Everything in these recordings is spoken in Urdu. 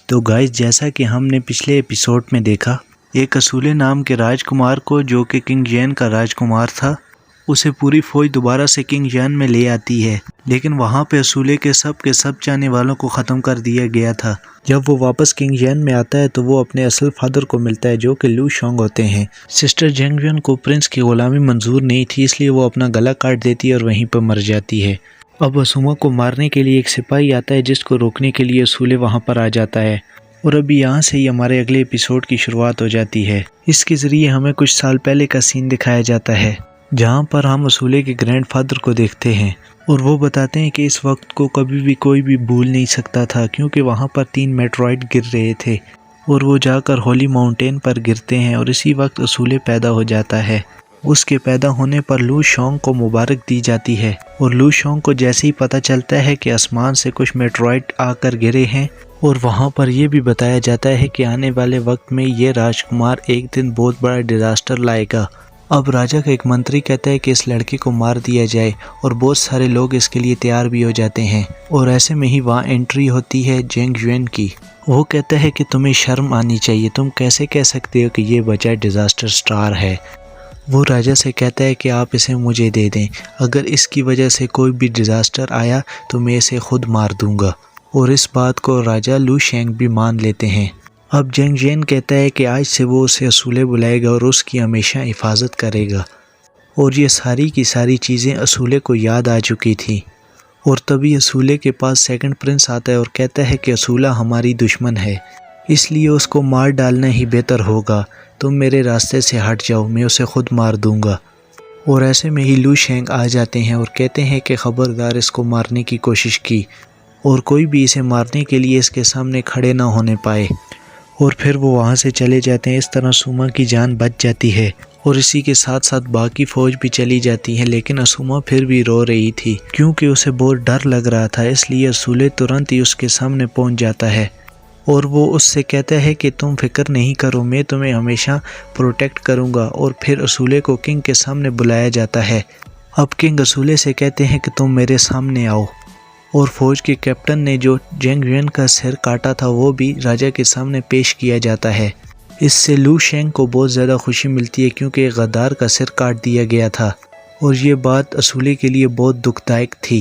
تو گائز جیسا کہ ہم نے پچھلے ایپیسوڈ میں دیکھا، ایک اصولے نام کے راجکمار کو جو کہ کنگ جین کا راجکمار تھا، اسے پوری فوج دوبارہ سے کنگ جین میں لے آتی ہے، لیکن وہاں پہ اصولے کے سب چاہنے والوں کو ختم کر دیا گیا تھا۔ جب وہ واپس کنگ جین میں آتا ہے تو وہ اپنے اصل فادر کو ملتا ہے جو کہ لو شونگ ہوتے ہیں۔ سسٹر جینگ جون کو پرنس کی غلامی منظور نہیں تھی، اس لیے وہ اپنا گلا کاٹ دیتی ہے اور وہیں پر مر جاتی ہے۔ اب اسوما کو مارنے کے لیے ایک سپاہی آتا ہے جس کو روکنے کے لیے اصولے وہاں پر آ جاتا ہے، اور ابھی یہاں سے ہی ہمارے اگلے ایپیسوڈ کی شروعات ہو جاتی ہے۔ اس کے ذریعے ہمیں کچھ سال پہلے کا سین دکھایا جاتا ہے جہاں پر ہم اصولے کے گرینڈ فادر کو دیکھتے ہیں، اور وہ بتاتے ہیں کہ اس وقت کو کبھی بھی کوئی بھی بھول نہیں سکتا تھا کیونکہ وہاں پر 3 میٹرائٹ گر رہے تھے اور وہ جا کر ہولی ماؤنٹین پر گرتے ہیں، اور اسی وقت اصولے پیدا ہو جاتا ہے۔ اس کے پیدا ہونے پر لو شونگ کو مبارک دی جاتی ہے، اور لو شونگ کو جیسے ہی پتہ چلتا ہے کہ آسمان سے کچھ میٹرائٹ آ کر گرے ہیں، اور وہاں پر یہ بھی بتایا جاتا ہے کہ آنے والے وقت میں یہ راجکمار ایک دن بہت بڑا ڈیزاسٹر لائے گا۔ اب راجا کا ایک منتری کہتا ہے کہ اس لڑکے کو مار دیا جائے، اور بہت سارے لوگ اس کے لیے تیار بھی ہو جاتے ہیں، اور ایسے میں ہی وہاں انٹری ہوتی ہے جینگ جوین کی۔ وہ کہتا ہے کہ تمہیں شرم آنی چاہیے، تم کیسے کہہ سکتے ہو کہ یہ بچہ ڈیزاسٹر سٹار ہے۔ وہ راجا سے کہتا ہے کہ آپ اسے مجھے دے دیں، اگر اس کی وجہ سے کوئی بھی ڈیزاسٹر آیا تو میں اسے خود مار دوں گا، اور اس بات کو راجا لو شینگ بھی مان لیتے ہیں۔ اب جینگ جین کہتا ہے کہ آج سے وہ اسے اصولے بلائے گا اور اس کی ہمیشہ حفاظت کرے گا، اور یہ ساری کی ساری چیزیں اصولے کو یاد آ چکی تھی، اور تبھی اصولے کے پاس سیکنڈ پرنس آتا ہے اور کہتا ہے کہ اصولہ ہماری دشمن ہے، اس لیے اس کو مار ڈالنا ہی بہتر ہوگا، تم میرے راستے سے ہٹ جاؤ، میں اسے خود مار دوں گا۔ اور ایسے میں ہی لو شینگ آ جاتے ہیں اور کہتے ہیں کہ خبردار اس کو مارنے کی کوشش کی، اور کوئی بھی اسے مارنے کے لیے اس کے سامنے کھڑے نہ ہونے پائے، اور پھر وہ وہاں سے چلے جاتے ہیں۔ اس طرح اسوما کی جان بچ جاتی ہے، اور اسی کے ساتھ ساتھ باقی فوج بھی چلی جاتی ہے، لیکن اسوما پھر بھی رو رہی تھی کیونکہ اسے بہت ڈر لگ رہا تھا، اس لیے اصولے ترنت ہی اس کے سامنے پہنچ جاتا ہے، اور وہ اس سے کہتا ہے کہ تم فکر نہیں کرو، میں تمہیں ہمیشہ پروٹیکٹ کروں گا، اور پھر اصولے کو کنگ کے سامنے بلایا جاتا ہے۔ اب کنگ اصولے سے کہتے ہیں کہ تم میرے سامنے آؤ، اور فوج کے کیپٹن نے جو جینگ جین کا سر کاٹا تھا وہ بھی راجا کے سامنے پیش کیا جاتا ہے۔ اس سے لو شینگ کو بہت زیادہ خوشی ملتی ہے کیونکہ ایک غدار کا سر کاٹ دیا گیا تھا، اور یہ بات اصولے کے لیے بہت دکھ دائق تھی۔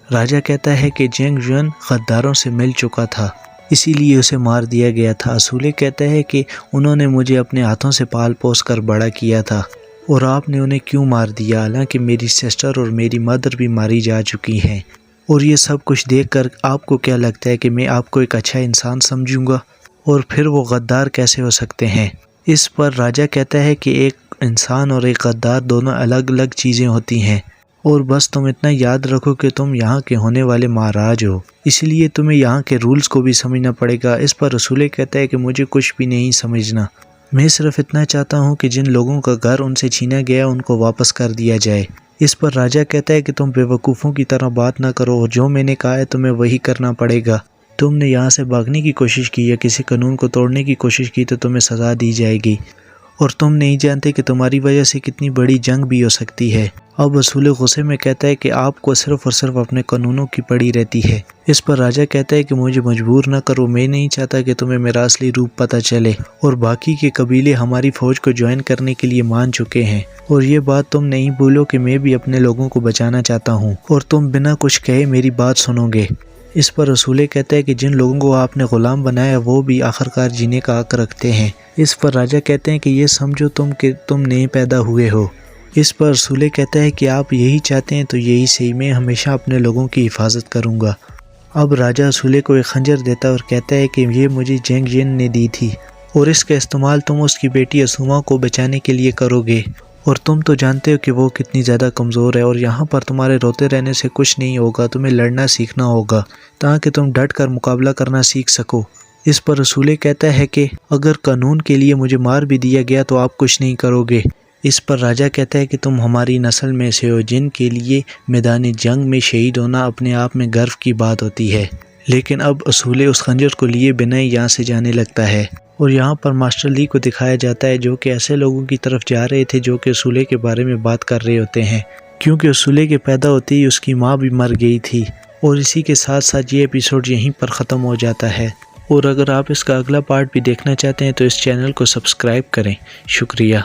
راجا کہتا ہے کہ جینگ جین غداروں سے مل چکا تھا، اسی لیے اسے مار دیا گیا تھا۔ اصولے کہتا ہے کہ انہوں نے مجھے اپنے ہاتھوں سے پال پوس کر بڑا کیا تھا، اور آپ نے انہیں کیوں مار دیا، حالانکہ میری سسٹر اور میری مدر بھی ماری جا چکی ہیں، اور یہ سب کچھ دیکھ کر آپ کو کیا لگتا ہے کہ میں آپ کو ایک اچھا انسان سمجھوں گا، اور پھر وہ غدار کیسے ہو سکتے ہیں؟ اس پر راجا کہتا ہے کہ ایک انسان اور ایک غدار دونوں الگ الگ چیزیں ہوتی ہیں، اور بس تم اتنا یاد رکھو کہ تم یہاں کے ہونے والے مہاراج ہو، اس لیے تمہیں یہاں کے رولز کو بھی سمجھنا پڑے گا۔ اس پر اصولے کہتا ہے کہ مجھے کچھ بھی نہیں سمجھنا، میں صرف اتنا چاہتا ہوں کہ جن لوگوں کا گھر ان سے چھینا گیا ان کو واپس کر دیا جائے۔ اس پر راجا کہتا ہے کہ تم بے وقوفوں کی طرح بات نہ کرو، اور جو میں نے کہا ہے تمہیں وہی کرنا پڑے گا، تم نے یہاں سے بھاگنے کی کوشش کی یا کسی قانون کو توڑنے کی کوشش کی تو تمہیں سزا دی جائے گی، اور تم نہیں جانتے کہ تمہاری وجہ سے کتنی بڑی جنگ بھی ہو سکتی ہے۔ اب اصولے غصے میں کہتا ہے کہ آپ کو صرف اور صرف اپنے قانونوں کی پڑی رہتی ہے۔ اس پر راجا کہتا ہے کہ مجھے مجبور نہ کرو، میں نہیں چاہتا کہ تمہیں میرا اصلی روپ پتہ چلے، اور باقی کے قبیلے ہماری فوج کو جوائن کرنے کے لیے مان چکے ہیں، اور یہ بات تم نہیں بھولو کہ میں بھی اپنے لوگوں کو بچانا چاہتا ہوں، اور تم بنا کچھ کہے میری بات سنو گے۔ اس پر اصولے کہتا ہے کہ جن لوگوں کو آپ نے غلام بنایا وہ بھی آخرکار جینے کا حق رکھتے ہیں۔ اس پر راجا کہتے ہیں کہ یہ سمجھو تم کہ تم نئے پیدا ہوئے ہو۔ اس پر اصولے کہتا ہے کہ آپ یہی چاہتے ہیں تو یہی صحیح، میں ہمیشہ اپنے لوگوں کی حفاظت کروں گا۔ اب راجا اصولے کو ایک خنجر دیتا ہے اور کہتا ہے کہ یہ مجھے جینگ جین نے دی تھی، اور اس کا استعمال تم اس کی بیٹی اسوما کو بچانے کے لیے کرو گے، اور تم تو جانتے ہو کہ وہ کتنی زیادہ کمزور ہے، اور یہاں پر تمہارے روتے رہنے سے کچھ نہیں ہوگا، تمہیں لڑنا سیکھنا ہوگا تاکہ تم ڈٹ کر مقابلہ کرنا سیکھ سکو۔ اس پر اصولے کہتا ہے کہ اگر قانون کے لیے مجھے مار بھی دیا گیا تو آپ کچھ نہیں کرو گے۔ اس پر راجا کہتا ہے کہ تم ہماری نسل میں سے ہو جن کے لیے میدان جنگ میں شہید ہونا اپنے آپ میں گرو کی بات ہوتی ہے، لیکن اب اصولے اس خنجر کو لیے بنا ہی یہاں سے جانے لگتا ہے، اور یہاں پر ماسٹر لی کو دکھایا جاتا ہے جو کہ ایسے لوگوں کی طرف جا رہے تھے جو کہ اصولے کے بارے میں بات کر رہے ہوتے ہیں، کیونکہ اصولے کے پیدا ہوتے ہی اس کی ماں بھی مر گئی تھی۔ اور اسی کے ساتھ ساتھ یہ ایپیسوڈ یہیں پر ختم ہو جاتا ہے۔ اور اگر آپ اس کا اگلا پارٹ بھی دیکھنا چاہتے ہیں تو اس چینل کو سبسکرائب کریں۔ شکریہ۔